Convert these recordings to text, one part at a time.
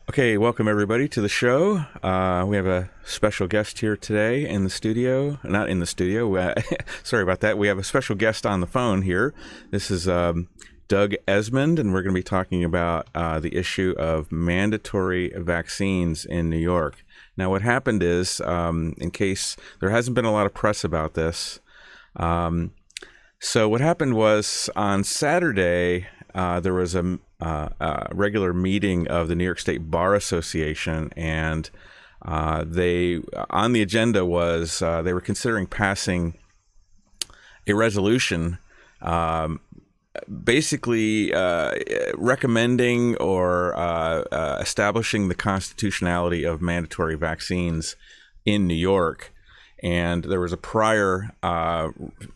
Okay, welcome everybody to the show. We have a special guest here today in the studio. Not in the studio. Sorry about that. We have a special guest on the phone here. This is Doug Esmond, and we're going to be talking about the issue of mandatory vaccines in New York. Now, what happened is, in case there hasn't been a lot of press about this, so what happened was on Saturday, there was a regular meeting of the New York State Bar Association, and they on the agenda was they were considering passing a resolution basically recommending or establishing the constitutionality of mandatory vaccines in New York. And there was a prior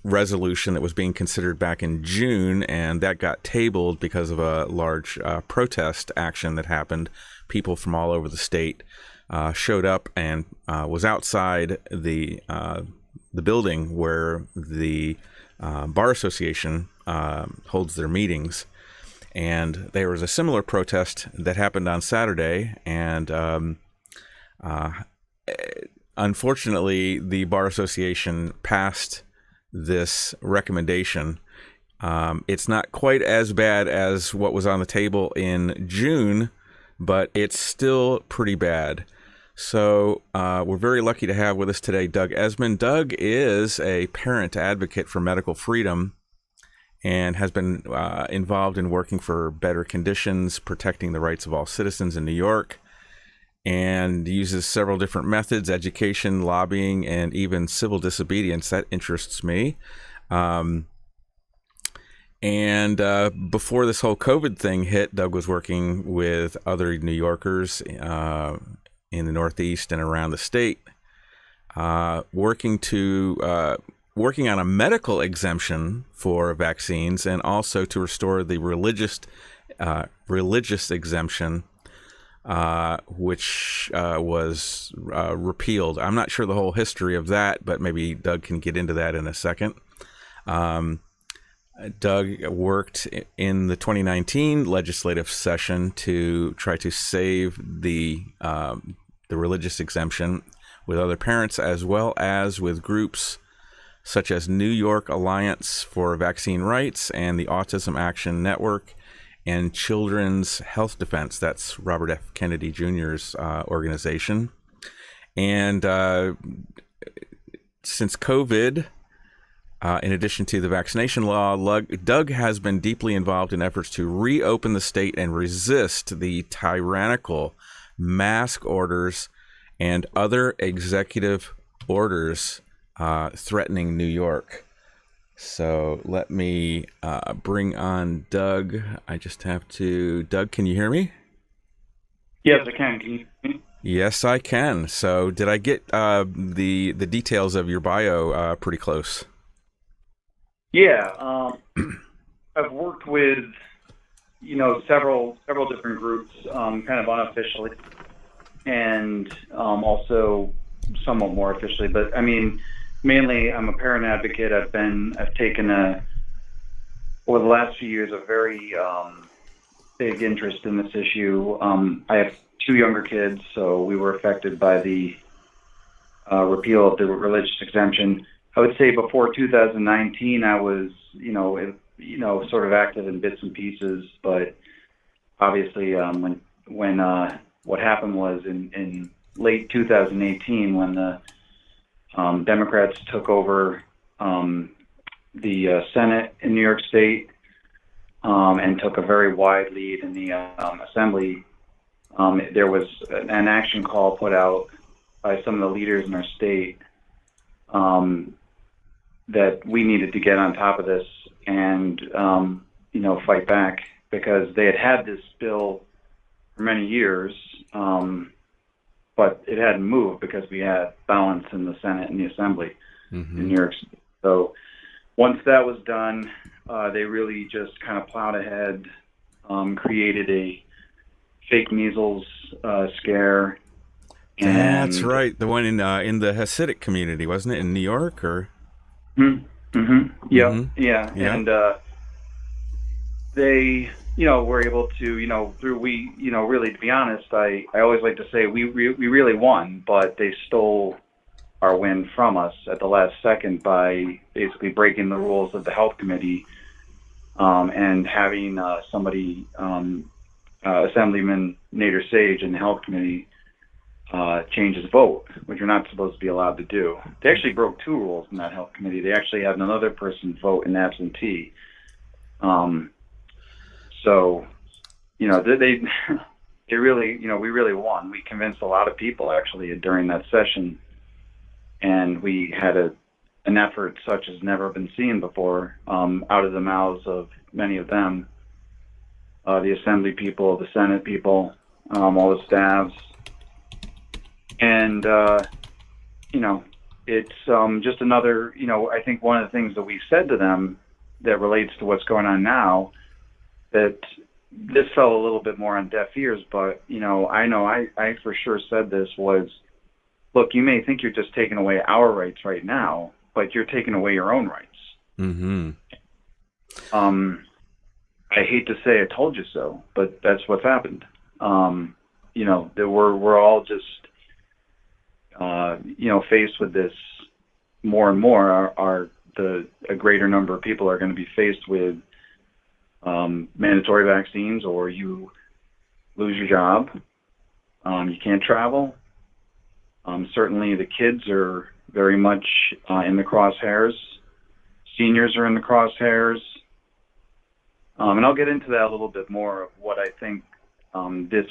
resolution that was being considered back in June, and that got tabled because of a large protest action that happened. People from all over the state showed up and was outside the building where the Bar Association holds their meetings. And there was a similar protest that happened on Saturday, and unfortunately, the Bar Association passed this recommendation. It's not quite as bad as what was on the table in June, but it's still pretty bad. So we're very lucky to have with us today Doug Esmond. Doug is a parent advocate for medical freedom and has been involved in working for better conditions, protecting the rights of all citizens in New York, and uses several different methods: education, lobbying, and even civil disobedience. That interests me. And before this whole COVID thing hit, Doug was working with other New Yorkers in the Northeast and around the state, working on a medical exemption for vaccines, and also to restore the religious exemption, which was repealed. I'm not sure the whole history of that, but maybe Doug can get into that in a second. Doug worked in the 2019 legislative session to try to save the religious exemption with other parents, as well as with groups such as New York Alliance for Vaccine Rights and the Autism Action Network and Children's Health Defense. That's Robert F. Kennedy Jr.'s organization. And since COVID, in addition to the vaccination law, Doug has been deeply involved in efforts to reopen the state and resist the tyrannical mask orders and other executive orders threatening New York. So let me bring on Doug. I just have to... Doug, can you hear me? Yes, I can. Can you hear me? Yes, I can. So did I get the details of your bio pretty close? Yeah. I've worked with, several different groups, kind of unofficially, and also somewhat more officially. But I mean, mainly, I'm a parent advocate. I've taken over the last few years, a very big interest in this issue. I have two younger kids, so we were affected by the repeal of the religious exemption. I would say before 2019, I was, sort of active in bits and pieces. But obviously, when what happened was in late 2018, when the Democrats took over the Senate in New York State and took a very wide lead in the Assembly. There was an action call put out by some of the leaders in our state that we needed to get on top of this and fight back, because they had this bill for many years. But it hadn't moved because we had balance in the Senate and the Assembly in New York City. So once that was done, they really just kind of plowed ahead, created a fake measles scare. That's right. The one in the Hasidic community, wasn't it, in New York? Or Yeah. And they we're able to, really, to be honest, I always like to say we really won, but they stole our win from us at the last second by basically breaking the rules of the health committee, and having somebody, Assemblyman Nader Sage in the health committee, change his vote, which you're not supposed to be allowed to do. They actually broke two rules in that health committee. They actually had another person vote in absentee. So, they they really, we really won. We convinced a lot of people actually during that session, and we had an effort such as never been seen before, out of the mouths of many of them, the Assembly people, the Senate people, all the staffs. And, it's just another, I think one of the things that we said to them that relates to what's going on now, that this fell a little bit more on deaf ears, but, I for sure said this was, look, you may think you're just taking away our rights right now, but you're taking away your own rights. Mm-hmm. I hate to say I told you so, but that's what's happened. That we're all just, faced with this more and more. A greater number of people are going to be faced with mandatory vaccines, or you lose your job. You can't travel. Certainly the kids are very much in the crosshairs. Seniors are in the crosshairs. And I'll get into that a little bit more of what I think this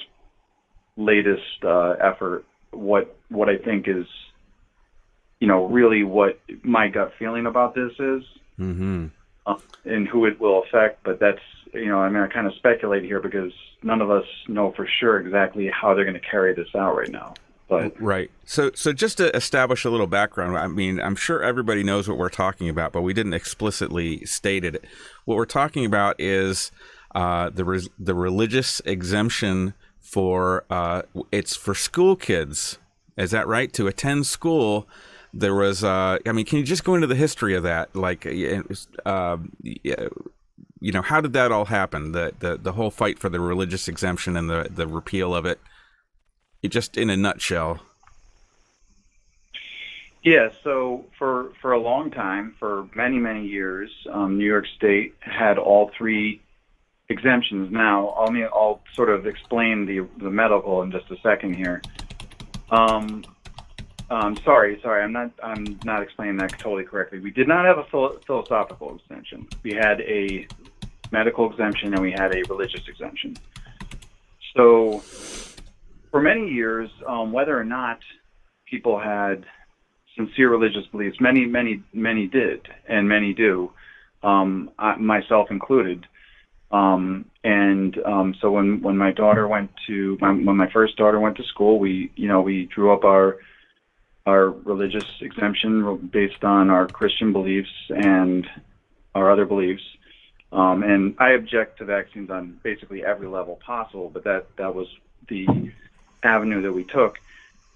latest effort, what I think is, really what my gut feeling about this is, Mm-hmm. And who it will affect. But that's, I kind of speculate here because none of us know for sure exactly how they're going to carry this out right now. But right. So just to establish a little background, I mean, I'm sure everybody knows what we're talking about, but we didn't explicitly state it. What we're talking about is the religious exemption for it's for school kids. Is that right? To attend school, there was. Can you just go into the history of that? Like, how did that all happen? The whole fight for the religious exemption and the repeal of it. Just in a nutshell. Yeah, so for a long time, for many, many years, New York State had all three exemptions. Now, I'll sort of explain the medical in just a second here. Sorry, I'm not explaining that totally correctly. We did not have a philosophical exemption. We had a medical exemption and we had a religious exemption. So for many years, whether or not people had sincere religious beliefs, many did, and many do, myself included. So when my daughter when my first daughter went to school, we drew up our religious exemption based on our Christian beliefs and our other beliefs. And I object to vaccines on basically every level possible, but that was the avenue that we took.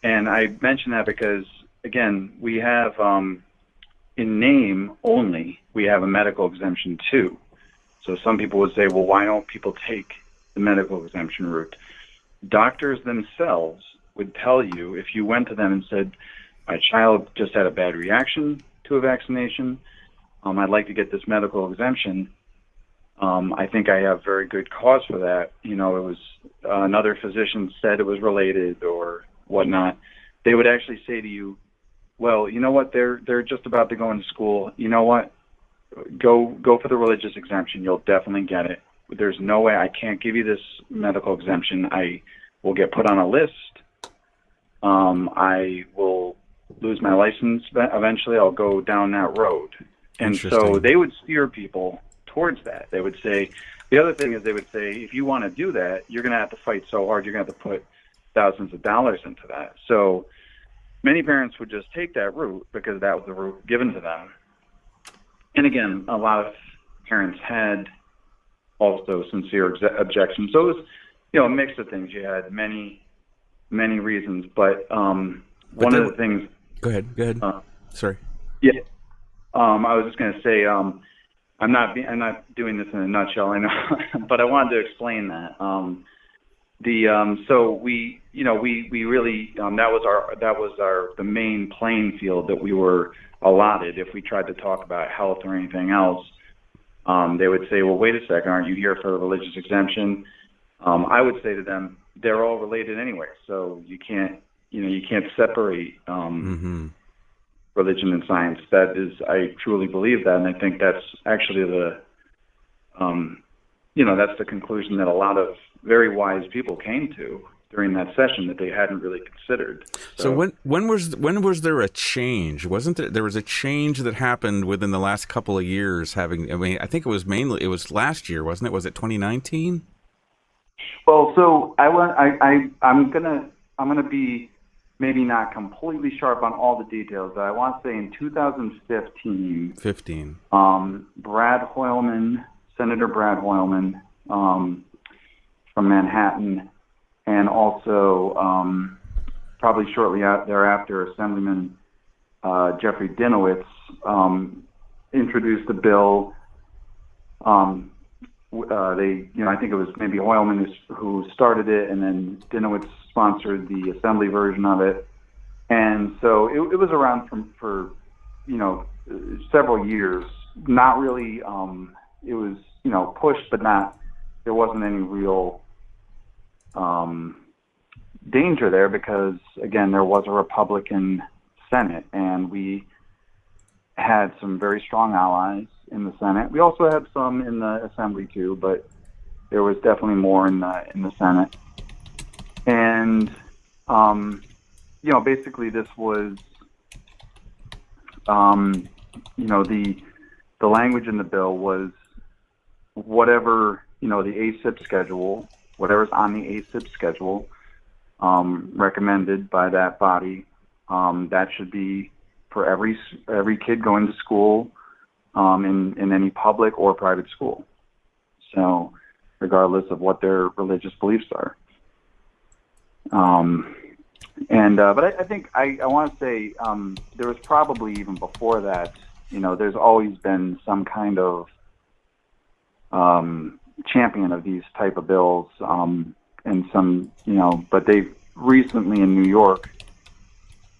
And I mention that because, again, we have, in name only, we have a medical exemption too. So some people would say, well, why don't people take the medical exemption route? Doctors themselves would tell you, if you went to them and said, my child just had a bad reaction to a vaccination, I'd like to get this medical exemption. I think I have very good cause for that. It was another physician said it was related or whatnot. They would actually say to you, well, you know what, they're just about to go into school. You know what, go for the religious exemption. You'll definitely get it. There's no way I can't give you this medical exemption. I will get put on a list. I will lose my license eventually. I'll go down that road. And so they would steer people towards that. They would say, the other thing is they would say, if you want to do that, you're going to have to fight so hard, you're going to have to put thousands of dollars into that. So many parents would just take that route because that was the route given to them. And again, a lot of parents had also sincere objections. So it was, a mix of things. You had many reasons, but one of the things. Go ahead. Sorry. Yeah. I was just going to say, I'm not doing this in a nutshell, I know, but I wanted to explain that. So we really that was the main playing field that we were allotted. If we tried to talk about health or anything else, they would say, well, wait a second, aren't you here for a religious exemption? I would say to them, they're all related anyway, so you can't separate religion and science. That is, I truly believe that, and I think that's actually that's the conclusion that a lot of very wise people came to during that session that they hadn't really considered. So when was there a change? Wasn't there was a change that happened within the last couple of years? I think it was last year, wasn't it? Was it 2019? Well, so I'm gonna be maybe not completely sharp on all the details, but I want to say in 2015, Senator Brad Hoylman, from Manhattan, and also probably shortly thereafter, Assemblyman Jeffrey Dinowitz introduced a bill. I think it was maybe Hoylman who started it, and then Dinowitz sponsored the assembly version of it. And so it was around for several years. Not really. It was pushed, but not. There wasn't any real danger there because, again, there was a Republican Senate, and we had some very strong allies in the Senate. We also had some in the Assembly too, but there was definitely more in the Senate. And basically this was the language in the bill was whatever the ACIP schedule, whatever's on the ACIP schedule, recommended by that body, that should be for every kid going to school, in any public or private school. So, regardless of what their religious beliefs are. But I think I want to say there was probably even before that. There's always been some kind of champion of these type of bills, and some, but they've recently in New York,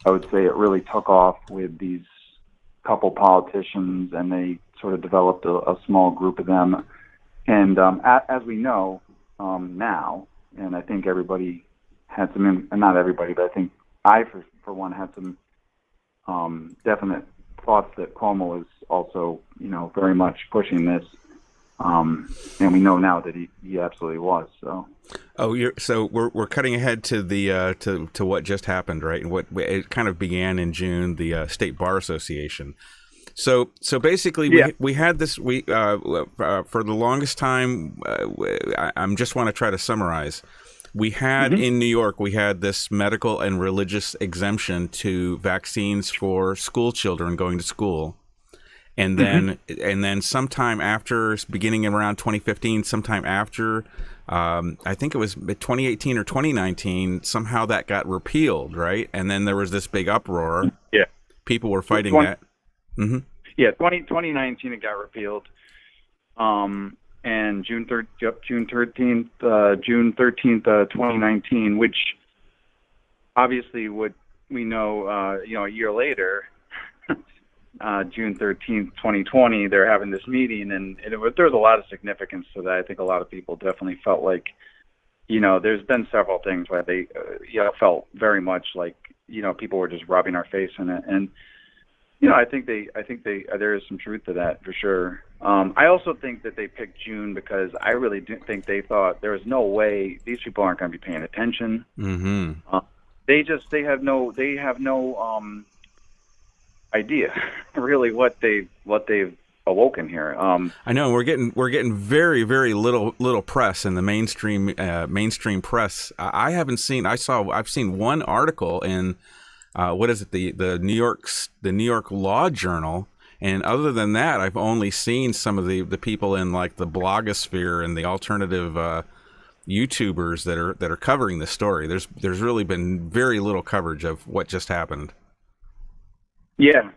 I would say it really took off with these couple politicians, and they sort of developed a small group of them. And as we know now, and I think everybody had some, not everybody, but I think I, for one, had some definite thoughts that Cuomo was also, very much pushing this. And we know now that he absolutely was. So. So we're cutting ahead to the to what just happened, right? And what it kind of began in June, the State Bar Association. So basically, we had this. For the longest time, I'm just want to try to summarize. We had in New York, we had this medical and religious exemption to vaccines for school children going to school. And then sometime after, beginning around 2015, sometime after, I think it was 2018 or 2019, somehow that got repealed, right? And then there was this big uproar. Yeah. People were fighting that. Mm-hmm. Yeah, 2019 it got repealed. And June 13th, 2019, which obviously would we know, a year later, June 13th, 2020, they're having this meeting, and there was a lot of significance to that. I think a lot of people definitely felt like, there's been several things where they, felt very much like, people were just rubbing our face in it. And, I think there is some truth to that for sure. I also think that they picked June because I really do think they thought there was no way these people aren't going to be paying attention. Mm-hmm. They have no idea really what they've awoken here. I know we're getting very, very little press in the mainstream press. I've seen one article in what is it, the New York Law Journal, and other than that, I've only seen some of the people in like the blogosphere and the alternative YouTubers that are covering the story. There's really been very little coverage of what just happened. Yeah.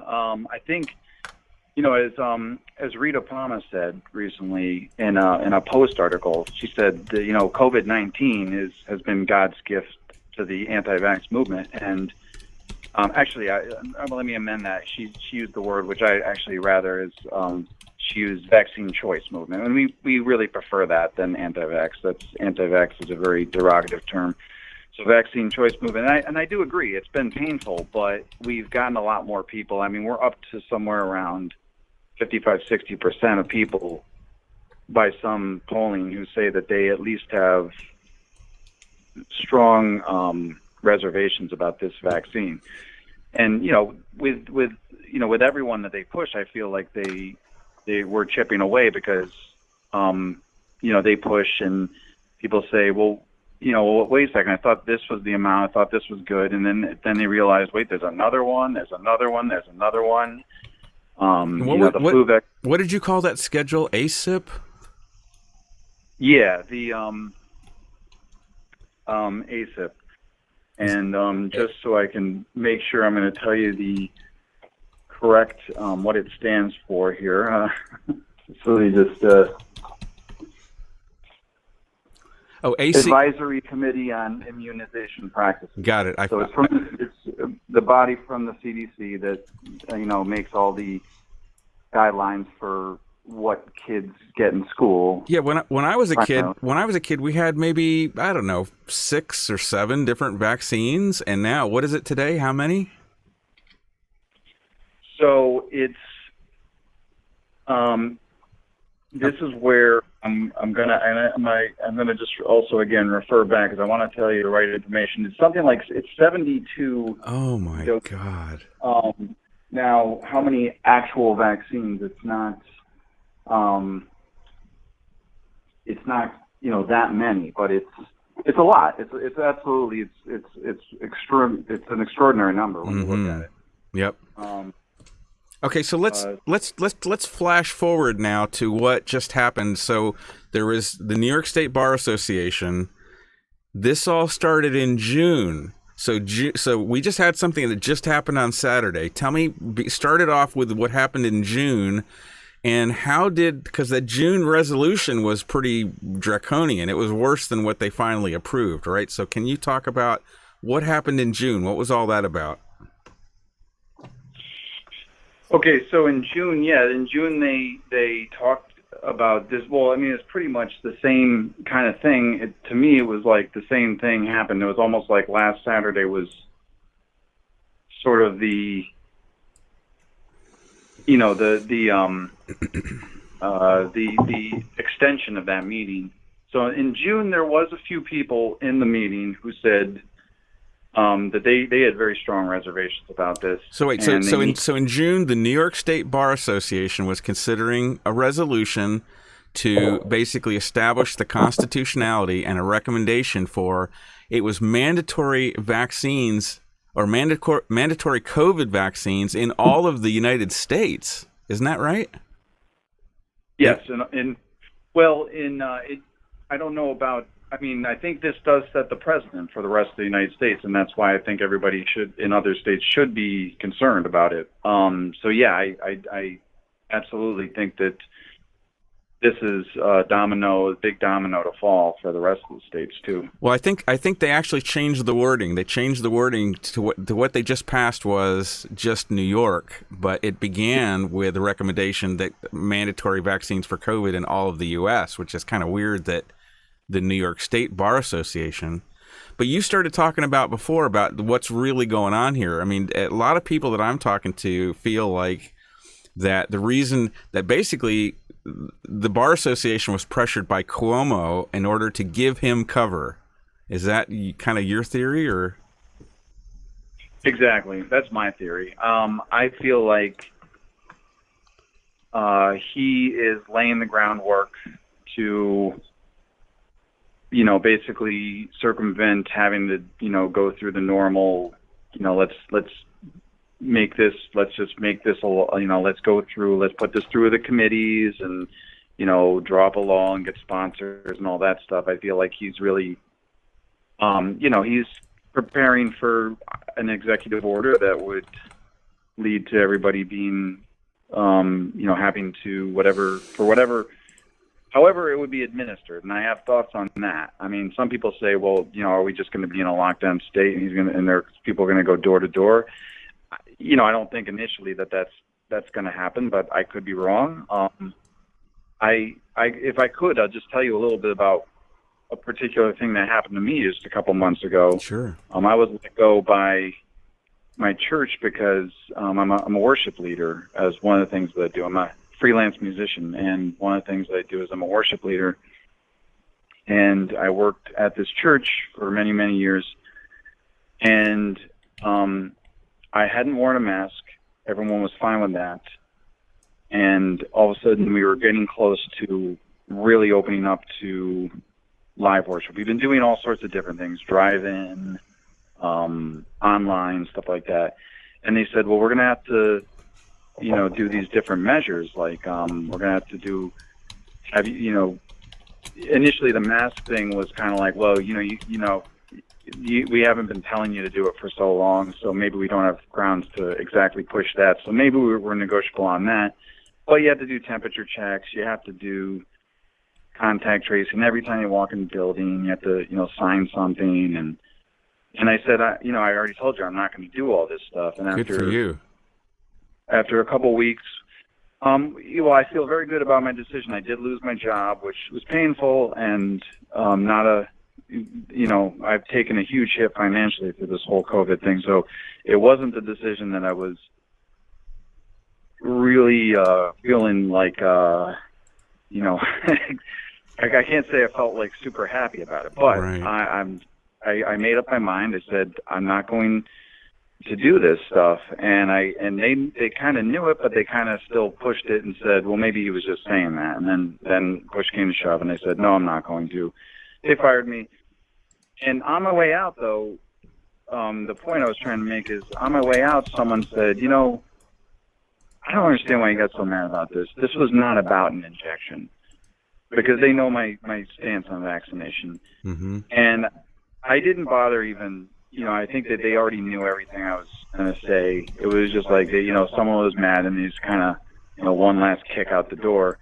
I think, as Rita Palma said recently in a Post article, she said that, COVID-19 has been God's gift to the anti-vax movement. And actually, let me amend that. She used the word, which I actually rather is she used vaccine choice movement, and we really prefer that than anti-vax. Anti-vax is a very derogative term. So vaccine choice movement, and I do agree, it's been painful, but we've gotten a lot more people. I mean, we're up to somewhere around 55-60% of people by some polling who say that they at least have strong reservations about this vaccine. And with everyone that they push, I feel like they were chipping away because they push and people say, well, wait a second, I thought this was the amount, I thought this was good, and then they realize, wait, there's another one, there's another one, there's another one. What did you call that schedule? ASIP? Yeah, the ASIP. And just so I can make sure, I'm going to tell you the correct what it stands for here. So they just AC Advisory Committee on Immunization Practices. Got it. So it's the body from the CDC that makes all the guidelines for what kids get in school. Yeah, when I was a kid, we had maybe, I don't know, 6 or 7 different vaccines, and now what is it today? How many? So it's this is where I'm gonna just also again refer back because I want to tell you the right information. It's something like it's 72. Oh my God! Now, how many actual vaccines? It's not that many, but it's a lot. It's absolutely it's an extraordinary number when you look at it. Yep. Okay, so let's flash forward now to what just happened. So there was the New York State Bar Association. This all started in June. So we just had something that just happened on Saturday. Tell me, started off with what happened in June, and because that June resolution was pretty draconian. It was worse than what they finally approved, right? So can you talk about what happened in June? What was all that about? Okay, so in June they talked about this. Well, I mean, it's pretty much the same kind of thing. To me, it was like the same thing happened. It was almost like last Saturday was sort of the extension of that meeting. So in June, there was a few people in the meeting who said that they had very strong reservations about this. So wait, so in June, the New York State Bar Association was considering a resolution to basically establish the constitutionality and a recommendation for it was mandatory vaccines or mandatory COVID vaccines in all of the United States. Isn't that right? Yes, I don't know about. I mean, I think this does set the precedent for the rest of the United States, and that's why I think everybody in other states should be concerned about it. So yeah, I absolutely think that this is a big domino to fall for the rest of the states too. Well, I think they actually changed the wording. They changed the wording to what they just passed was just New York, but it began with a recommendation that mandatory vaccines for COVID in all of the U.S., which is kind of weird that the New York State Bar Association. But you started talking about before about what's really going on here. I mean, a lot of people that I'm talking to feel like that the reason that basically the Bar Association was pressured by Cuomo in order to give him cover. Is that kind of your theory, or? Exactly. That's my theory. I feel like he is laying the groundwork to basically circumvent having to, go through the normal, let's make this, let's just make this, let's go through, let's put this through the committees and, draw up a law and get sponsors and all that stuff. I feel like he's really, he's preparing for an executive order that would lead to everybody being having to whatever, however it would be administered. And I have thoughts on that. I mean, some people say, well, are we just going to be in a lockdown state and people are going to go door to door? I don't think initially that's going to happen, but I could be wrong. If I could, I'll just tell you a little bit about a particular thing that happened to me just a couple months ago. Sure. I was let go by my church because I'm a worship leader, as one of the things that I do. I'm a freelance musician, and one of the things that I do is I'm a worship leader. And I worked at this church for many, many years, and I hadn't worn a mask. Everyone was fine with that. And all of a sudden, we were getting close to really opening up to live worship. We've been doing all sorts of different things, drive-in, online, stuff like that. And they said, well, we're going to have to, do these different measures. Like, we're going to have to initially the mask thing was kind of like, well, we haven't been telling you to do it for so long, so maybe we don't have grounds to exactly push that. So maybe we're negotiable on that. But you have to do temperature checks. You have to do contact tracing. Every time you walk in the building, you have to, sign something. And I said, I already told you I'm not going to do all this stuff. And Good for you. After a couple weeks, I feel very good about my decision. I did lose my job, which was painful, and I've taken a huge hit financially through this whole COVID thing. So it wasn't the decision that I was really feeling like, I can't say I felt like super happy about it, but right. I made up my mind. I said, I'm not going to do this stuff. And they kind of knew it, but they kind of still pushed it and said, well, maybe he was just saying that. And then push came to shove, and they said, no, I'm not going to. They fired me. And on my way out, though, the point I was trying to make is, on my way out, someone said, I don't understand why you got so mad about this. This was not about an injection, because they know my stance on vaccination. Mm-hmm. And I didn't bother even, I think that they already knew everything I was going to say. It was just like, someone was mad and they just kind of, one last kick out the door.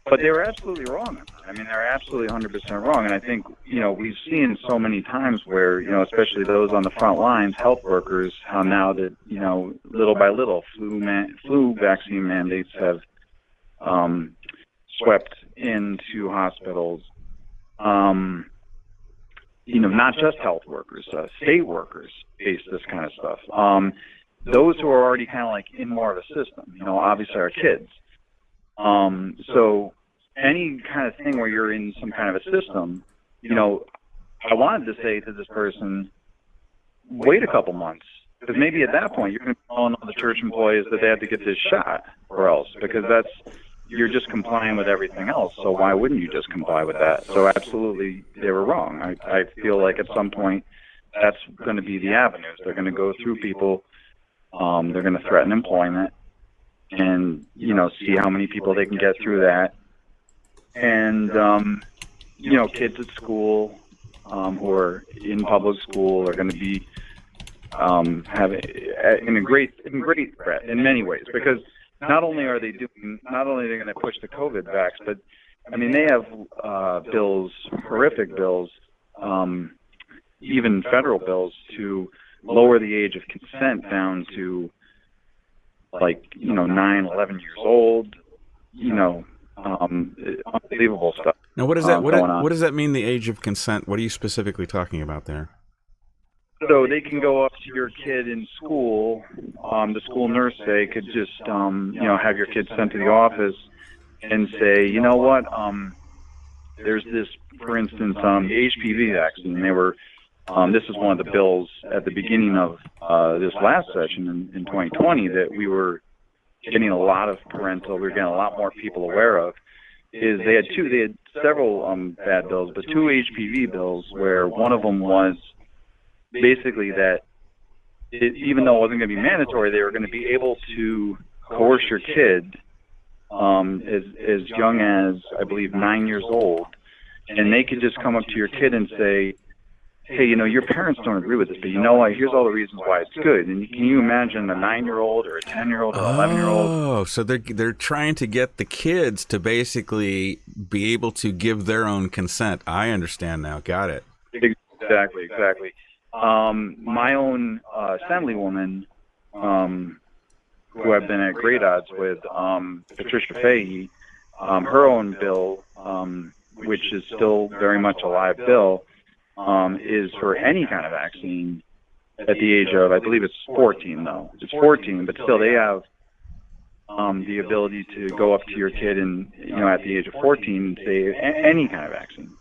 But they were absolutely wrong. I mean, they're absolutely 100% wrong. And I think, we've seen so many times where, especially those on the front lines, health workers, how now that, little by little, flu vaccine mandates have swept into hospitals. Not just health workers, state workers face this kind of stuff. Those who are already kind of like in more of a system, obviously our kids. So any kind of thing where you're in some kind of a system, I wanted to say to this person, wait a couple months, because maybe at that point you're going to be telling all the church employees that they have to get this shot, or else, because you're just complying with everything else. So why wouldn't you just comply with that? So absolutely, they were wrong. I feel like at some point that's going to be the avenues. They're going to go through people. They're going to threaten employment, and see how many people they can get through that. And kids at school who are in public school are going to be in a great threat in many ways, because not only are they going to push the COVID vax, but I mean they have bills, horrific bills, even federal bills, to lower the age of consent down to 9, 11 years old. Unbelievable stuff. Now, what does that what does that mean? The age of consent? What are you specifically talking about there? So they can go up to your kid in school. The school nurse, say, could just have your kid sent to the office and say, you know what? There's this, for instance, the HPV vaccine. They were. This is one of the bills at the beginning of this last session in 2020 that we were getting a lot of we were getting a lot more people aware of. Is they had several bad bills, but 2 HPV bills, where one of them was basically that even though it wasn't going to be mandatory, they were going to be able to coerce your kid as young as, I believe, 9 years old, and they could just come up to your kid and say, hey, your parents don't agree with this, but you know what? Here's all the reasons why it's good. And can you imagine a 9-year-old or a 10-year-old or an 11-year-old? Oh, so they're trying to get the kids to basically be able to give their own consent. I understand now. Got it. Exactly. My own assemblywoman, who I've been at great odds with, Patricia Fahey, her own bill, which is still very much a live bill, is for any kind of vaccine at the age of, I believe it's 14 though. It's 14, but still they have the ability to go up to your kid and, at the age of 14 and say any kind of vaccine,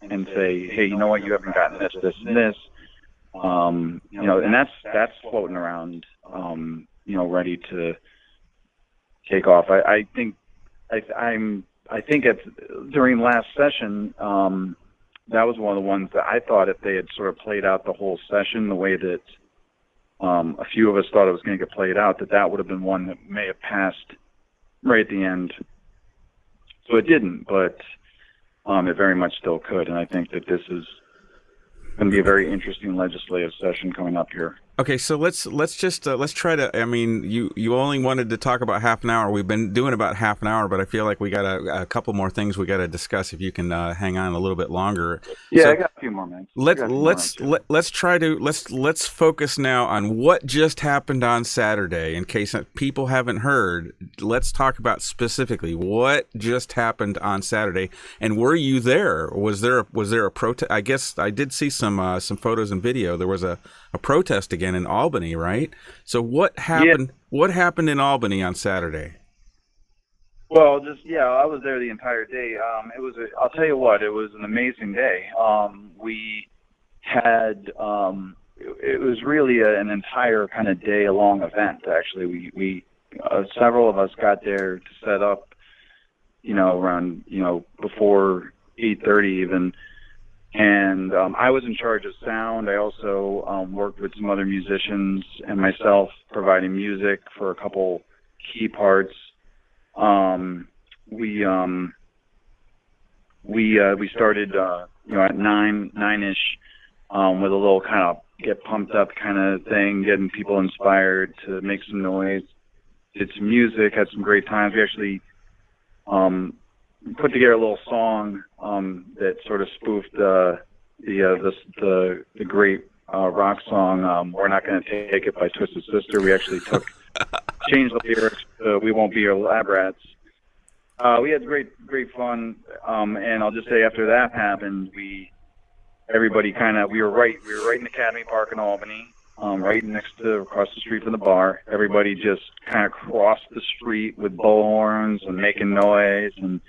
and say, hey, you know what, you haven't gotten this, this, and this, and that's floating around, ready to take off. I think during last session, that was one of the ones that I thought if they had sort of played out the whole session the way that a few of us thought it was going to get played out, that would have been one that may have passed right at the end. So it didn't, but it very much still could. And I think that this is going to be a very interesting legislative session coming up here. Okay, so let's try to. I mean, you only wanted to talk about half an hour. We've been doing about half an hour, but I feel like we got a couple more things we got to discuss. If you can hang on a little bit longer. Yeah, so I got a few more minutes. Let's focus now on what just happened on Saturday. In case people haven't heard, let's talk about specifically what just happened on Saturday. And were you there? Was there a protest? I guess I did see some photos and video. There was a protest again in Albany, right? So what happened? Yeah. What happened in Albany on Saturday? Well, I was there the entire day. I'll tell you what, it was an amazing day. We had, it was really an entire kind of day-long event. Actually, we several of us got there to set up, around, before 8:30 even. And I was in charge of sound. I also worked with some other musicians and myself providing music for a couple key parts. We started at nine-ish with a little kind of get pumped up kind of thing, getting people inspired to make some noise. Did some music, had some great times. We actually put together a little song that sort of spoofed the great rock song "We're Not Gonna Take It" by Twisted Sister. We actually changed the lyrics to "We Won't Be Your Lab Rats." We had great fun, and I'll just say after that happened, we were right in Academy Park in Albany, right across the street from the bar. Everybody just kind of crossed the street with bullhorns and making noise and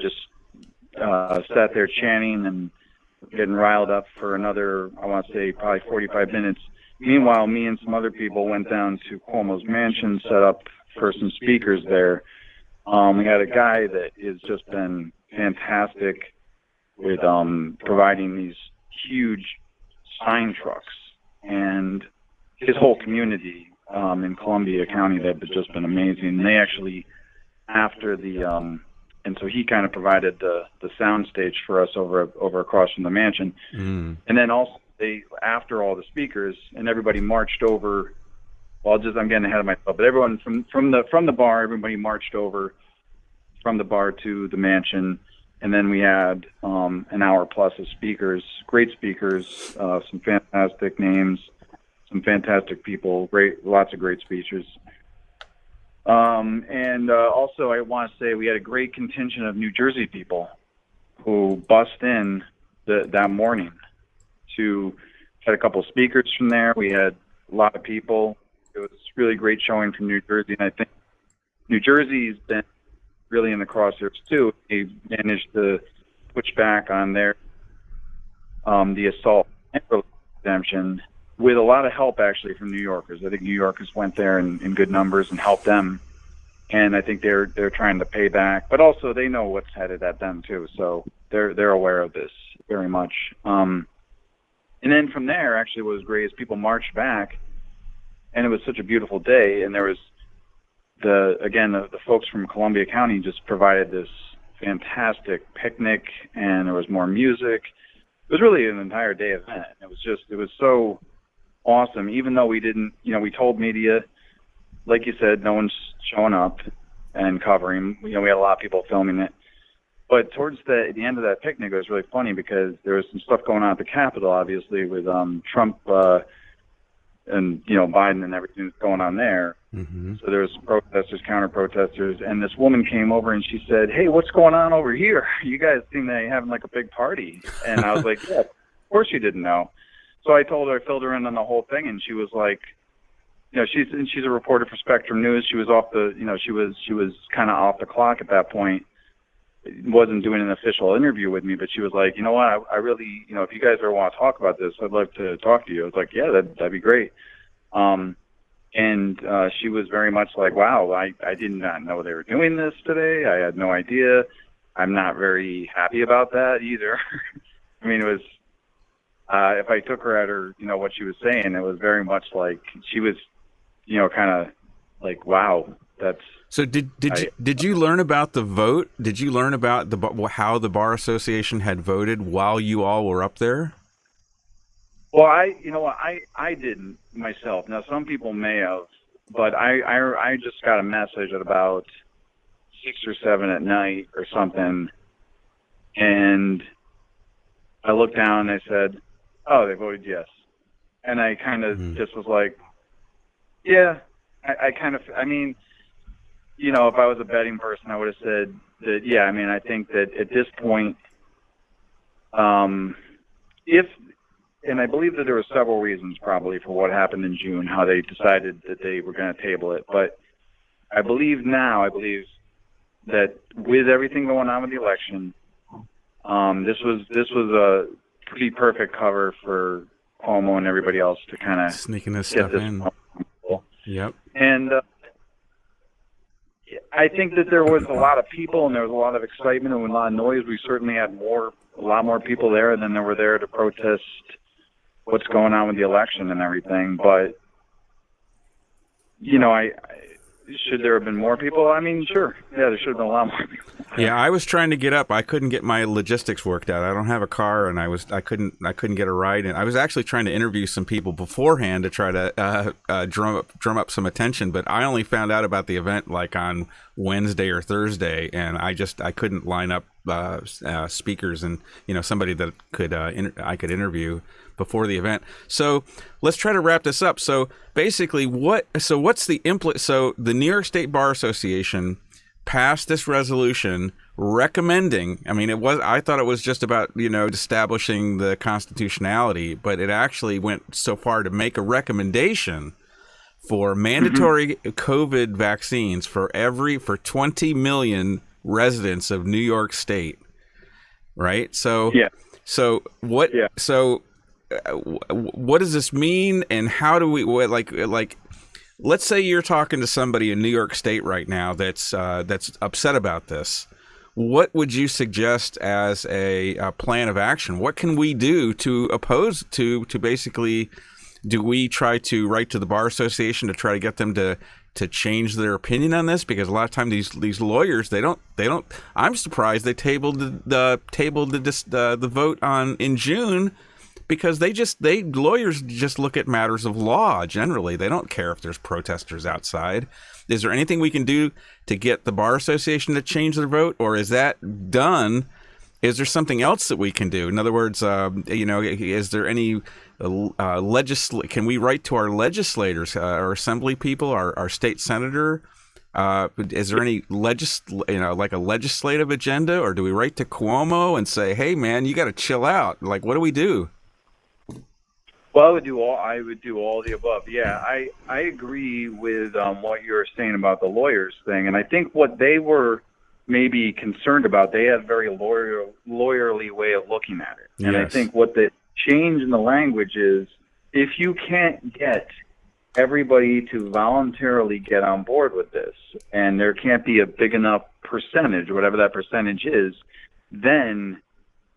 just sat there chanting and getting riled up for another, I want to say, probably 45 minutes. Meanwhile, me and some other people went down to Cuomo's mansion, set up for some speakers there. We had a guy that has just been fantastic with providing these huge sign trucks, and his whole community in Columbia County, they've just been amazing. They actually, after the and so he kind of provided the sound stage for us over across from the mansion. And then also after all the speakers and everybody marched over. Well, I'm getting ahead of myself, but everyone from the bar, everybody marched over from the bar to the mansion, and then we had an hour plus of speakers, great speakers, some fantastic names, some fantastic people, lots of great speeches. And also, I want to say we had a great contingent of New Jersey people who bussed in that morning. Had a couple of speakers from there. We had a lot of people. It was really great showing from New Jersey, and I think New Jersey's been really in the crosshairs too. They managed to push back on their the assault exemption with a lot of help actually from New Yorkers. I think New Yorkers went there in good numbers and helped them, and I think they're trying to pay back. But also they know what's headed at them too, so they're aware of this very much. And then from there, actually, what was great is people marched back, and it was such a beautiful day. And there was the folks from Columbia County just provided this fantastic picnic, and there was more music. was really an entire day event. It was so awesome. Even though we didn't, we told media, like you said, no one's showing up and covering. We had a lot of people filming it. But towards the end of that picnic, it was really funny because there was some stuff going on at the Capitol, obviously, with Trump and Biden and everything that's going on there. Mm-hmm. So there was protesters, counter-protesters, and this woman came over and she said, "Hey, what's going on over here? You guys seem to be having like a big party." And I was like, "Yeah, of course you didn't know." So I told her, I filled her in on the whole thing, and she was like, she's a reporter for Spectrum News. She was off the, she was kind of off the clock at that point. Wasn't doing an official interview with me, but she was like, "You know what? I really, if you guys ever want to talk about this, I'd love to talk to you." I was like, "Yeah, that'd be great." And she was very much like, "Wow, I did not know they were doing this today. I had no idea. I'm not very happy about that either." I mean, it was, if I took her at her, what she was saying, it was very much like she was, kind of like, "Wow, that's." So did you learn about the vote? Did you learn about how the Bar Association had voted while you all were up there? Well, I didn't myself. Now, some people may have, but I just got a message at about 6 or 7 at night or something, and I looked down and I said, "Oh, they voted yes," and I kind of just was like, "Yeah." I mean, if I was a betting person, I would have said that, yeah. I mean, I think that at this point, and I believe that there were several reasons probably for what happened in June, how they decided that they were going to table it. But I believe that with everything going on with the election, this was a pretty perfect cover for Cuomo and everybody else to kind of sneaking this stuff in. Yep. And I think that there was a lot of people and there was a lot of excitement and a lot of noise. We certainly had a lot more people there than there were there to protest what's going on with the election and everything. But, should there have been more people? I mean, sure. Yeah, there should have been a lot more people. Yeah, I was trying to get up. I couldn't get my logistics worked out. I don't have a car, and I couldn't get a ride. And I was actually trying to interview some people beforehand to try to drum up some attention. But I only found out about the event like on Wednesday or Thursday, and I couldn't line up speakers and somebody that I could interview before the event. So let's try to wrap this up. So basically, what's the So the New York State Bar Association passed this resolution recommending. I mean, I thought it was just about establishing the constitutionality, but it actually went so far to make a recommendation for mandatory COVID vaccines for 20 million residents of New York State. Right. So yeah. So what? Yeah. So what does this mean, and how do we like? Let's say you're talking to somebody in New York State right now that's upset about this. What would you suggest as a plan of action? What can we do to oppose to basically? Do we try to write to the Bar Association to try to get them to change their opinion on this? Because a lot of times these lawyers they don't. I'm surprised they tabled the vote in June. Because lawyers just look at matters of law generally. They don't care if there's protesters outside. Is there anything we can do to get the Bar Association to change their vote, or is that done? Is there something else that we can do? In other words, is there any can we write to our legislators, our assembly people, our state senator? Is there any like a legislative agenda, or do we write to Cuomo and say, "Hey, man, you got to chill out"? Like, what do we do? Well, I would do all the above. Yeah, I agree with what you're saying about the lawyers thing, and I think what they were maybe concerned about, they have a very lawyerly way of looking at it. And yes. I think what the change in the language is, if you can't get everybody to voluntarily get on board with this, and there can't be a big enough percentage, whatever that percentage is, then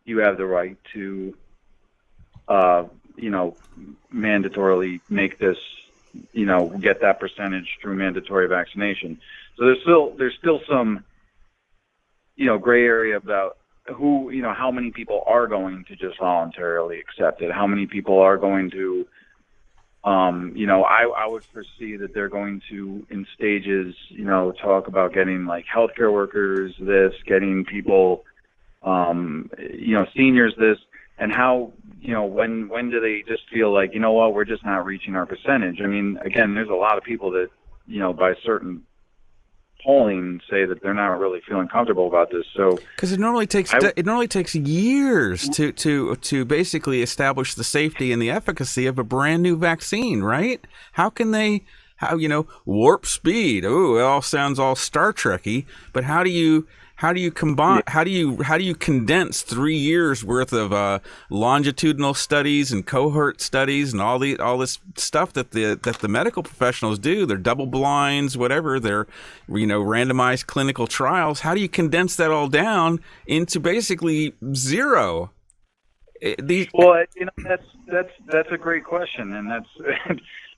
you have the right to mandatorily make this, get that percentage through mandatory vaccination. So there's still some, gray area about how many people are going to just voluntarily accept it? How many people are going to, I would foresee that they're going to, in stages, talk about getting like healthcare workers getting people, seniors this, and how, when do they just feel like, what, we're just not reaching our percentage? I mean, again, there's a lot of people that, by certain polling say that they're not really feeling comfortable about this. So because it normally takes years to basically establish the safety and the efficacy of a brand new vaccine, right? How warp speed? Oh, it all sounds all Star Trek-y, but how do you combine? How do you condense 3 years worth of longitudinal studies and cohort studies and all this stuff that the medical professionals do? They're double blinds, whatever. They're randomized clinical trials. How do you condense that all down into basically zero? That's a great question, and that's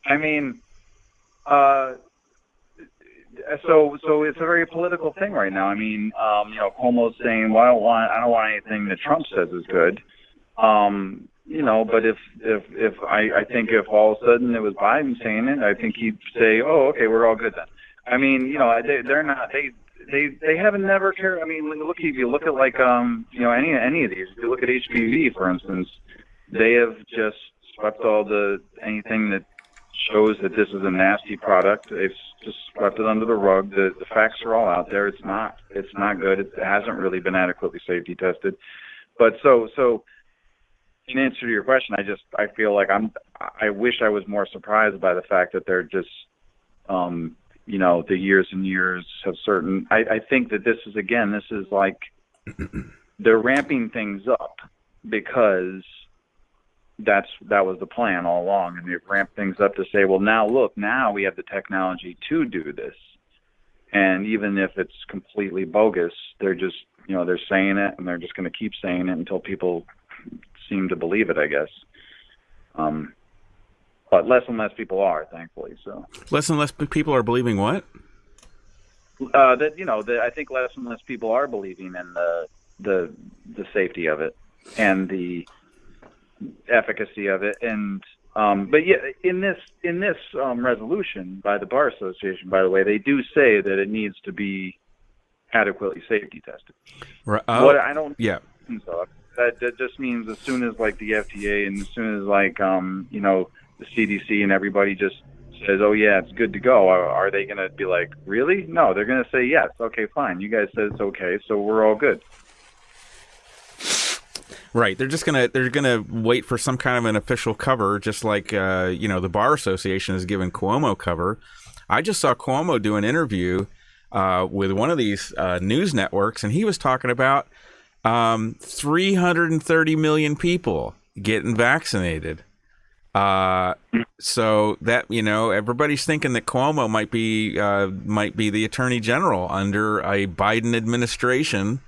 I mean. So it's a very political thing right now. I mean, Cuomo's saying, well, I don't want anything that Trump says is good. But if I think if all of a sudden it was Biden saying it, I think he'd say, oh, okay, we're all good then. I mean, they're not, they haven't never cared. I mean, if you look at like, any of these, if you look at HPV, for instance, they have just swept anything that shows that this is a nasty product. They've just swept it under the rug. The facts are all out there. It's not good. It hasn't really been adequately safety tested. But so in answer to your question, I feel like I wish I was more surprised by the fact that they're just the years and years of certain. I think that this is like they're ramping things up because that was the plan all along, and they've ramped things up to say, well, now we have the technology to do this, and even if it's completely bogus, they're just they're saying it, and they're just going to keep saying it until people seem to believe it, I guess. But less and less people are, thankfully. So less and less people are believing what? I think less and less people are believing in the safety of it and the efficacy of it, and but yeah, in this resolution by the Bar Association, by the way, they do say that it needs to be adequately safety tested. Right. I don't. Yeah. Think so. That just means as soon as like the FDA and as soon as like the CDC and everybody just says, oh yeah, it's good to go, are they going to be like, really? No, they're going to say yes. Okay, fine. You guys said it's okay, so we're all good. Right. They're gonna wait for some kind of an official cover, just like the Bar Association has given Cuomo cover. I just saw Cuomo do an interview with one of these news networks, and he was talking about 330 million people getting vaccinated. So that everybody's thinking that Cuomo might be the Attorney General under a Biden administration.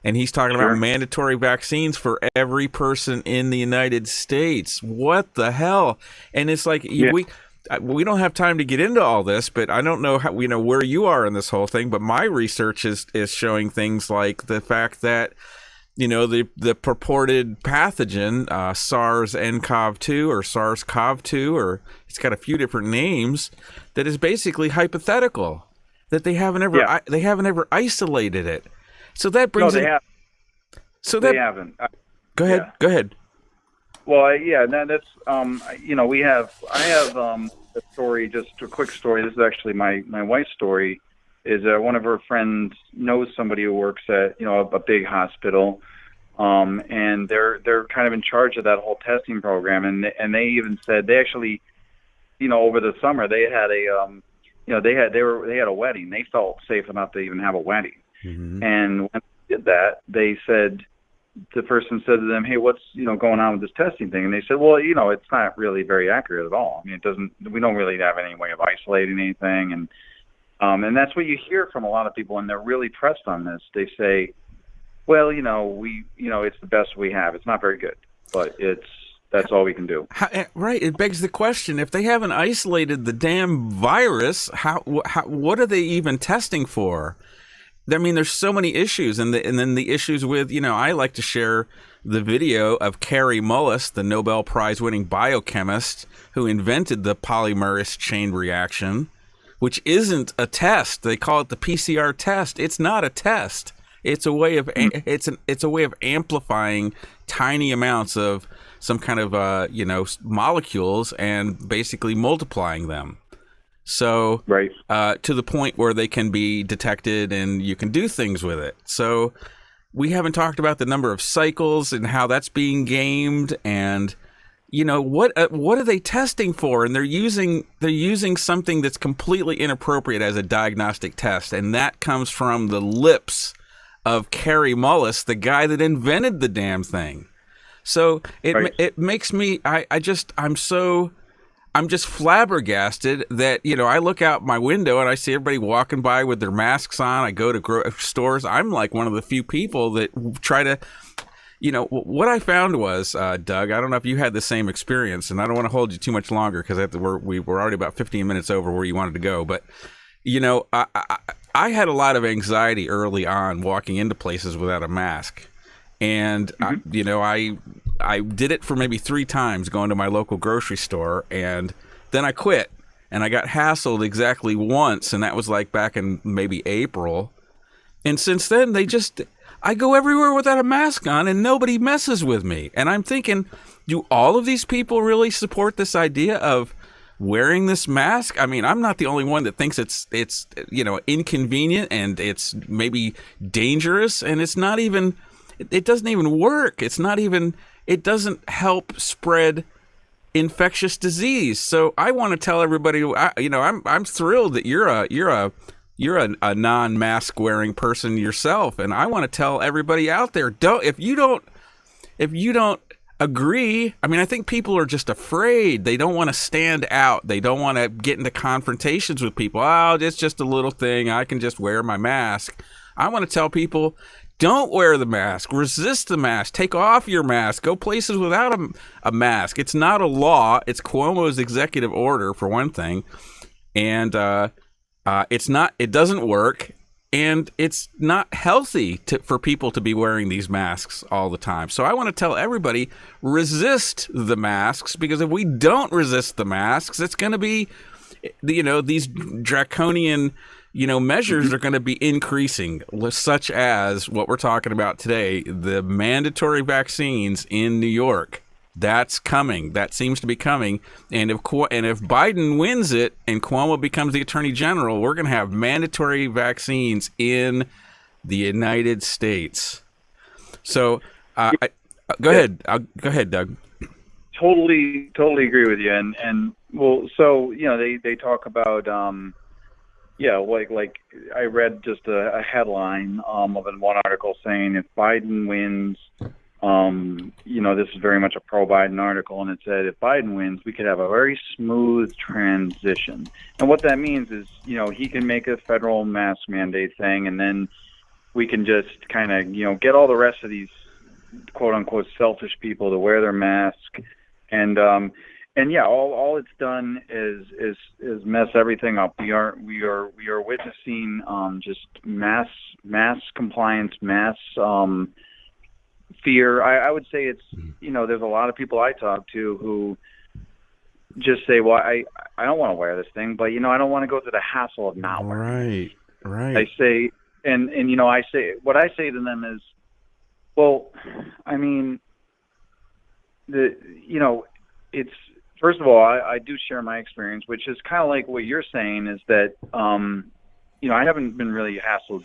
And he's talking about mandatory vaccines for every person in the United States. What the hell? And it's like we don't have time to get into all this, but I don't know how where you are in this whole thing. But my research is showing things like the fact that the purported pathogen SARS-CoV-2 or SARS-CoV-2, or it's got a few different names, that is basically hypothetical, that they haven't ever isolated it. So that brings they haven't. They haven't. Go ahead. Yeah. Go ahead. Well, that's I have a story, just a quick story. This is actually my wife's story. Is one of her friends knows somebody who works at a big hospital, and they're kind of in charge of that whole testing program, and they even said they actually, over the summer they had they had a wedding. They felt safe enough to even have a wedding. Mm-hmm. And when they did that, the person said to them, hey, what's going on with this testing thing? And they said, well, it's not really very accurate at all. I mean, we don't really have any way of isolating anything. And that's what you hear from a lot of people, and they're really pressed on this. They say, well, it's the best we have. It's not very good, but that's all we can do. Right. It begs the question, if they haven't isolated the damn virus, what are they even testing for? I mean, there's so many issues, and then the issues with, I like to share the video of Kary Mullis, the Nobel Prize-winning biochemist who invented the polymerase chain reaction, which isn't a test. They call it the PCR test. It's not a test. It's a way of it's a way of amplifying tiny amounts of some kind of molecules and basically multiplying them. So Right. To the point where they can be detected and you can do things with it. So we haven't talked about the number of cycles and how that's being gamed, and what are they testing for? And they're using something that's completely inappropriate as a diagnostic test, and that comes from the lips of Kary Mullis, the guy that invented the damn thing. So it makes me I'm just flabbergasted that, I look out my window and I see everybody walking by with their masks on. I go to stores. I'm like one of the few people that try to, what I found was, Doug, I don't know if you had the same experience, and I don't want to hold you too much longer because we're already about 15 minutes over where you wanted to go. But, I had a lot of anxiety early on walking into places without a mask. And, I did it for maybe 3 times going to my local grocery store, and then I quit, and I got hassled exactly once, and that was like back in maybe April. And since then, I go everywhere without a mask on, and nobody messes with me. And I'm thinking, do all of these people really support this idea of wearing this mask? I mean, I'm not the only one that thinks it's inconvenient and it's maybe dangerous, and it's not even. It doesn't even work. It doesn't help spread infectious disease. So I want to tell everybody, I'm thrilled that you're a non-mask wearing person yourself, and I want to tell everybody out there, if you don't agree. I mean, I think people are just afraid. They don't want to stand out. They don't want to get into confrontations with people. Oh, it's just a little thing. I can just wear my mask. I want to tell people, don't wear the mask. Resist the mask. Take off your mask. Go places without a mask. It's not a law. It's Cuomo's executive order, for one thing. And it doesn't work. And it's not healthy for people to be wearing these masks all the time. So I want to tell everybody, resist the masks, because if we don't resist the masks, it's going to be, these draconian measures are going to be increasing, such as what we're talking about today, the mandatory vaccines in New York. That's coming. That seems to be coming. And if Biden wins it and Cuomo becomes the attorney general, we're going to have mandatory vaccines in the United States. So go ahead. Go ahead, Doug. Totally agree with you. And well, so, they talk about, like I read just a headline of one article saying if Biden wins, this is very much a pro-Biden article, and it said if Biden wins, we could have a very smooth transition. And what that means is, he can make a federal mask mandate thing, and then we can just kind of, get all the rest of these quote-unquote selfish people to wear their mask. And yeah, all it's done is mess everything up. We are witnessing just mass compliance, mass fear. I would say it's, there's a lot of people I talk to who just say, well, I don't want to wear this thing, but I don't want to go through the hassle of not wearing it. Right. I say, and I say, what I say to them is, well, I mean, it's, first of all, I do share my experience, which is kind of like what you're saying, is that, I haven't been really hassled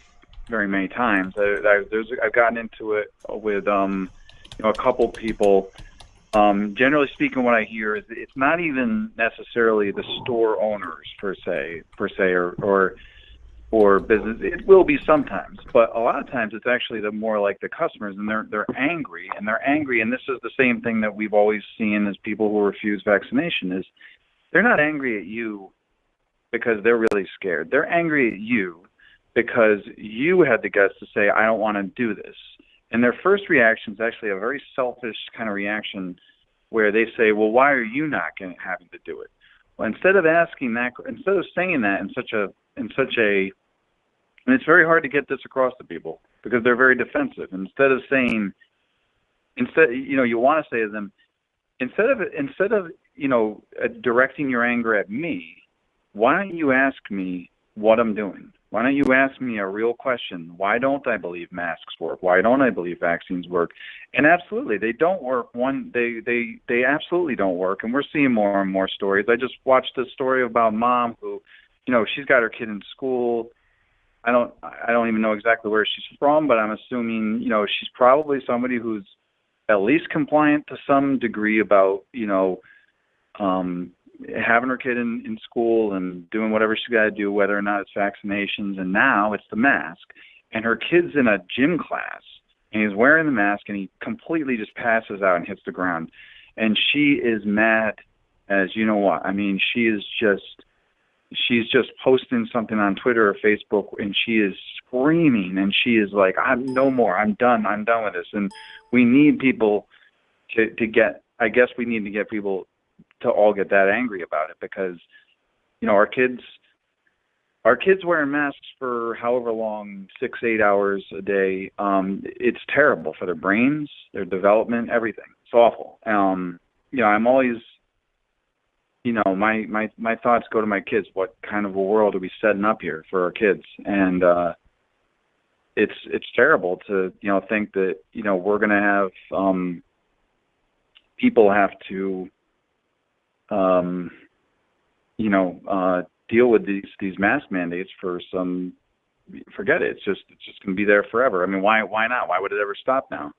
very many times. I've gotten into it with, a couple people. Generally speaking, what I hear is it's not even necessarily the store owners per se, or business. It will be sometimes, but a lot of times it's actually more like the customers, and they're angry, and this is the same thing that we've always seen as people who refuse vaccination, is they're not angry at you because they're really scared. They're angry at you because you had the guts to say, I don't want to do this. And their first reaction is actually a very selfish kind of reaction, where they say, well, why are you not having to do it? Well, instead of saying that in such a And it's very hard to get this across to people because they're very defensive. Instead, you want to say to them, instead of directing your anger at me, why don't you ask me what I'm doing? Why don't you ask me a real question? Why don't I believe masks work? Why don't I believe vaccines work? And absolutely, they don't work. They absolutely don't work. And we're seeing more and more stories. I just watched a story about mom who, she's got her kid in school. I don't even know exactly where she's from, but I'm assuming, she's probably somebody who's at least compliant to some degree about, having her kid in school and doing whatever she's got to do, whether or not it's vaccinations. And now it's the mask. And her kid's in a gym class, and he's wearing the mask, and he completely just passes out and hits the ground. And she is mad as you know what. I mean, she's just posting something on Twitter or Facebook, and she is screaming, and she is like, I'm no more. I'm done with this. And we need people to get, I guess we need to get people to all get that angry about it, because, our kids wearing masks for however long, 6-8 hours a day, it's terrible for their brains, their development, everything. It's awful. I'm always, my thoughts go to my kids. What kind of a world are we setting up here for our kids? And it's terrible to think that we're going to have people have to deal with these mask mandates for some. Forget it. It's just going to be there forever. I mean, why not? Why would it ever stop now?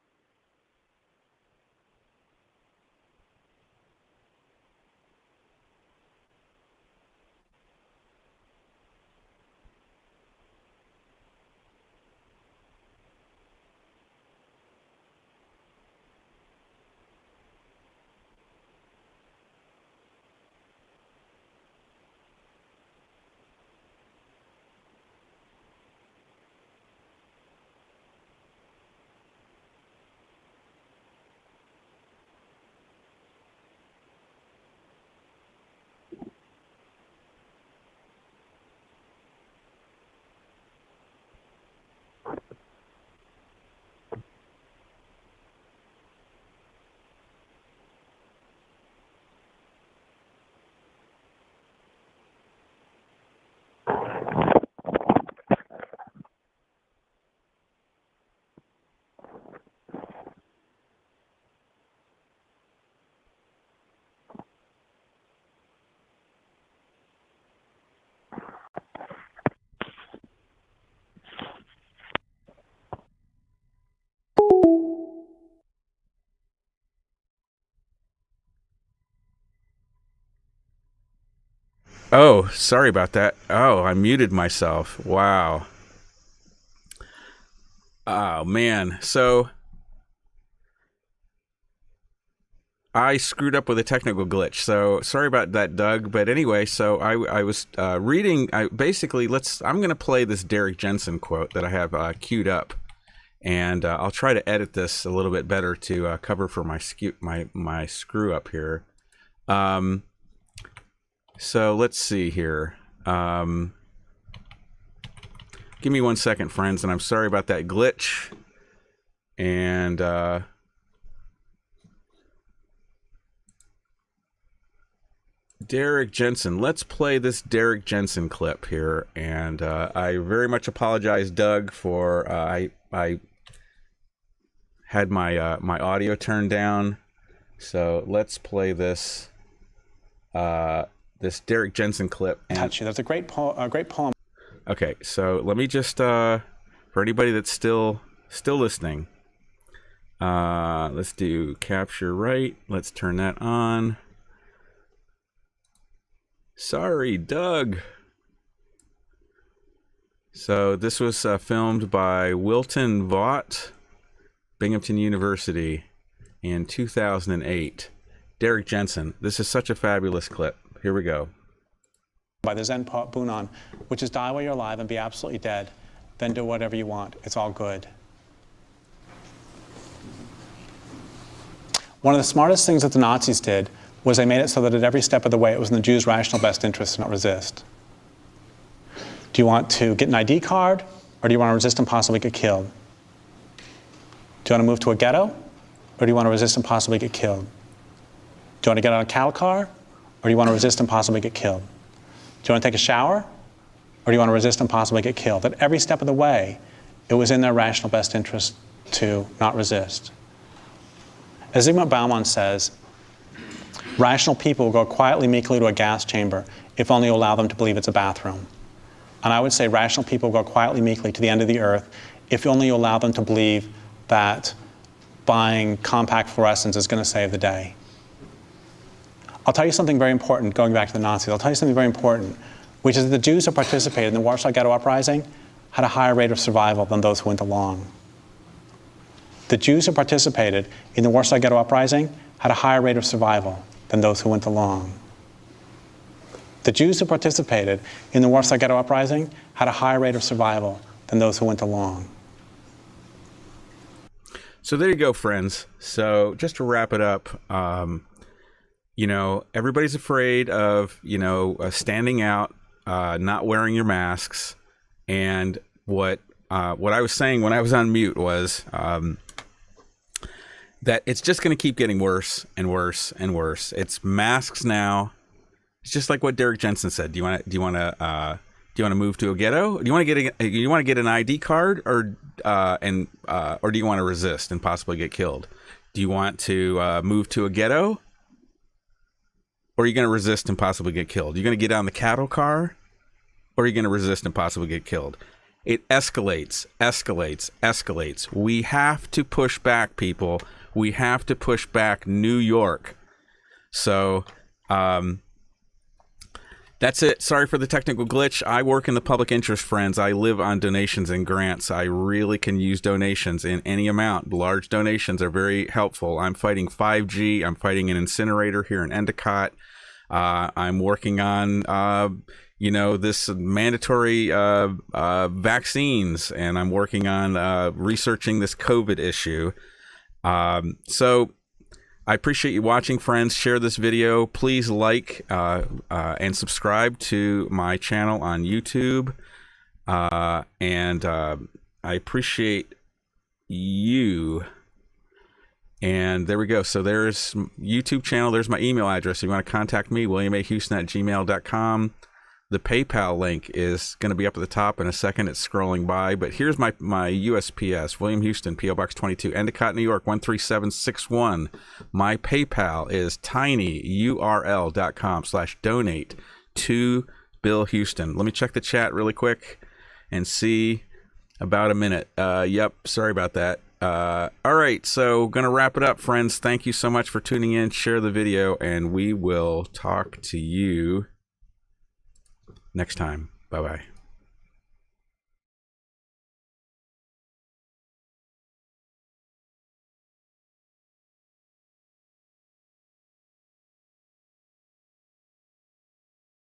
Oh, sorry about that. Oh, I muted myself. Wow. Oh, man. So I screwed up with a technical glitch. So sorry about that, Doug. But anyway, so I was reading. I'm going to play this Derek Jensen quote that I have queued up. And I'll try to edit this a little bit better to cover for my screw up here. So let's see here. Give me 1 second, friends, and I'm sorry about that glitch. And Derek Jensen. Let's play this Derek Jensen clip here. And I very much apologize, Doug, for I had my my audio turned down. So let's play this this Derek Jensen clip. Touch you. That's a great poem. Okay, so let me just for anybody that's still listening, let's do capture right. Let's turn that on. Sorry, Doug. So this was filmed by Wilton Vaught, Binghamton University, in 2008. Derek Jensen. This is such a fabulous clip. Here we go. By the Zen poet Bunon, which is die while you're alive and be absolutely dead, then do whatever you want. It's all good. One of the smartest things that the Nazis did was they made it so that at every step of the way it was in the Jews' rational best interest to not resist. Do you want to get an ID card, or do you want to resist and possibly get killed? Do you want to move to a ghetto, or do you want to resist and possibly get killed? Do you want to get on a cattle car, or do you want to resist and possibly get killed? Do you want to take a shower, or do you want to resist and possibly get killed? At every step of the way, it was in their rational best interest to not resist. As Zygmunt Bauman says, rational people will go quietly, meekly to a gas chamber if only you allow them to believe it's a bathroom. And I would say rational people go quietly, meekly to the end of the earth if only you allow them to believe that buying compact fluorescents is going to save the day. I'll tell you something very important, going back to the Nazis. I'll tell you something very important, which is that the Jews who participated in the Warsaw Ghetto Uprising had a higher rate of survival than those who went along. The Jews who participated in the Warsaw Ghetto Uprising had a higher rate of survival than those who went along. The Jews who participated in the Warsaw Ghetto Uprising had a higher rate of survival than those who went along. So there you go, friends. So just to wrap it up, you know, everybody's afraid of, you know, standing out, not wearing your masks. And what I was saying when I was on mute was that it's just going to keep getting worse and worse and worse. It's masks now. It's just like what Derek Jensen said. Do you want to move to a ghetto? Do you want to get an ID card, or do you want to resist and possibly get killed? Do you want to move to a ghetto, or are you going to resist and possibly get killed? Are you going to get on the cattle car, or are you going to resist and possibly get killed? It escalates, escalates, escalates. We have to push back, people. We have to push back New York. So, that's it. Sorry for the technical glitch. I work in the public interest, friends. I live on donations and grants. I really can use donations in any amount. Large donations are very helpful. I'm fighting 5G. I'm fighting an incinerator here in Endicott. I'm working on, you know, this mandatory vaccines, and I'm working on researching this COVID issue. So I appreciate you watching, friends. Share this video. Please like and subscribe to my channel on YouTube. And I appreciate you. And there we go. So there's YouTube channel. There's my email address. If you want to contact me, williamahuston@gmail.com. The PayPal link is going to be up at the top in a second. It's scrolling by. But here's my USPS, William Huston, P.O. Box 22, Endicott, New York, 13761. My PayPal is tinyurl.com/donate to Bill Huston. Let me check the chat really quick and see about a minute. Yep, sorry about that. All right, so going to wrap it up, friends. Thank you so much for tuning in. Share the video, and we will talk to you next time. Bye-bye.